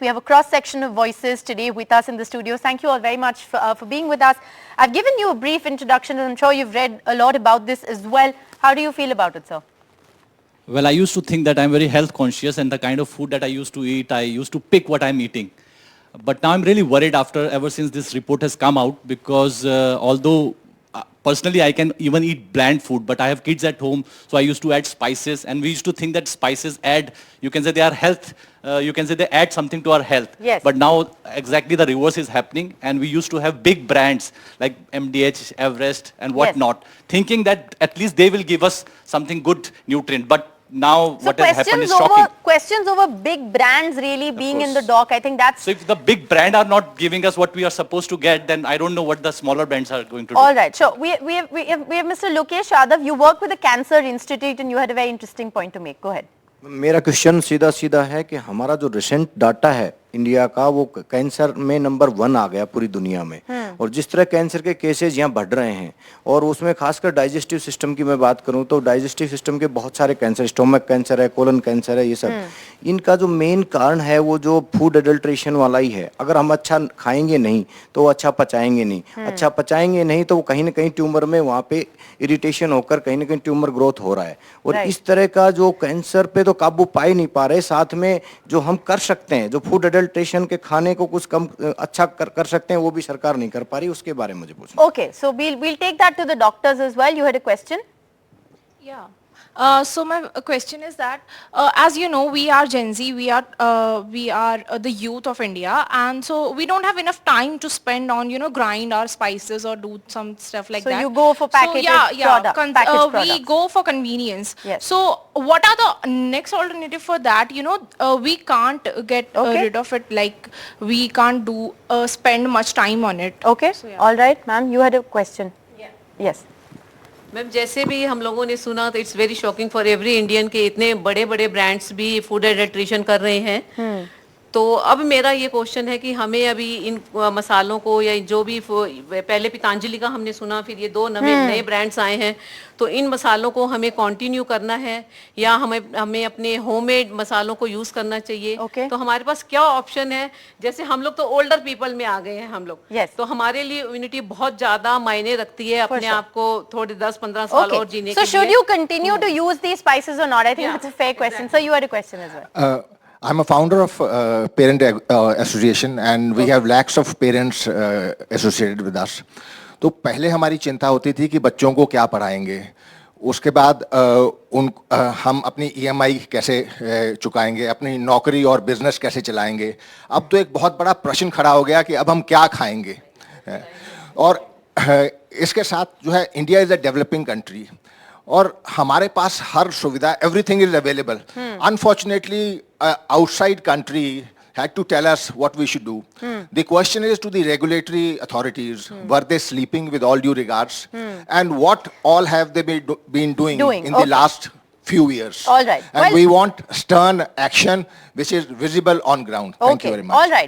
We have a cross-section of voices today with us in the studio. Thank you all very much for being with us. I've given you a brief introduction and I'm sure you've read a lot about this as well. How do you feel about it, sir? Well, I used to think that I'm very health conscious and the kind of food that I used to eat, I used to pick what I'm eating. But now I'm really worried ever since this report has come out because although personally I can even eat bland food, but I have kids at home, so I used to add spices and we used to think that spices add, you can say they are health, you can say they add something to our health. Yes. But now exactly the reverse is happening and we used to have big brands like MDH, Everest and whatnot, thinking that at least they will give us something good nutrient. But now So what has happened is shocking. questions over big brands really being in the dock, I think that's... So if the big brand are not giving us what we are supposed to get, then I don't know what the smaller brands are going to do. All right, sure. We have Mr. Lokesh Yadav. You work with the Cancer Institute and you had a very interesting point to make. Go ahead. मेरा question सीधा सीधा है कि हमारा जो recent data है India का वो कैंसर में नंबर 1 आ गया पूरी दुनिया में और जिस तरह कैंसर के केसेस यहाँ बढ़ रहे हैं और उसमें खासकर डाइजेस्टिव सिस्टम की मैं बात करूँ तो डाइजेस्टिव सिस्टम के बहुत सारे कैंसर, स्टोमक कैंसर है, कोलन कैंसर है, ये सब इनका जो मेन कारण है वो जो फूड एडल्ट्रेशन वाला ही है। अगर हम अच्छा खाएंगे नहीं तो वो अच्छा पचाएंगे नहीं, अच्छा पचाएंगे नहीं तो वो कहीं ना कहीं ट्यूमर में वहाँ पे इरिटेशन होकर कहीं ना कहीं ट्यूमर ग्रोथ हो रहा है और इस तरह का जो कैंसर पे तो काबू पा ही नहीं पा रहे। साथ में जो हम कर सकते हैं, जो फूड एडल्ट्रेशन के खाने को कुछ कम अच्छा कर सकते हैं, वो भी सरकार नहीं कर पा रही, उसके बारे में मुझे पूछना। Okay, so we'll take that to the doctors as well. You had a question? Yeah. So my question is that, as you know, we are Gen Z, we are the youth of India, and so we don't have enough time to spend on, grind our spices or do some stuff like that. So you go for packaged products. We go for convenience. Yes. So what are the next alternative for that? We can't get rid of it, like we can't spend much time on it. Okay. So, yeah. All right, ma'am, you had a question. Yeah. Yes. Ma'am जैसे भी हम लोगों ने सुना तो it's very shocking for every Indian के इतने बड़े बड़े ब्रांड्स भी फूड एडल्ट्रेशन कर रहे हैं। तो अब मेरा ये क्वेश्चन है कि हमें अभी इन मसालों को या जो भी पहले पतंजलि का हमने सुना, फिर ये 2 नए ब्रांड्स आए हैं, तो इन मसालों को हमें कंटिन्यू करना है या हमें अपने होममेड मसालों को यूज करना चाहिए। तो हमारे पास क्या ऑप्शन है? जैसे हम लोग तो ओल्डर पीपल में आ गए हैं हम लोग, तो हमारे लिए इम्यूनिटी बहुत ज्यादा मायने रखती है अपने आप को थोड़े 10-15 साल और जीने के लिए। So should you continue to use these spices or not? I think that's a fair question. So you had a question as well. I'm a founder of Parent Association and we have lakhs of parents associated with us. तो पहले हमारी चिंता होती थी कि बच्चों को क्या पढ़ाएंगे, उसके बाद हम अपनी EMI कैसे चुकाएंगे, अपनी नौकरी और बिजनेस कैसे चलाएंगे। अब तो एक बहुत बड़ा प्रश्न खड़ा हो गया कि अब हम क्या खाएंगे। और इसके साथ जो है India is a developing country और हमारे पास हर सुविधा, everything is available. Unfortunately outside country had to tell us what we should do. The question is to the regulatory authorities, were they sleeping with all due regards? And what all have they been doing in the last few years? All right. And we want stern action which is visible on ground. Thank you very much. All right.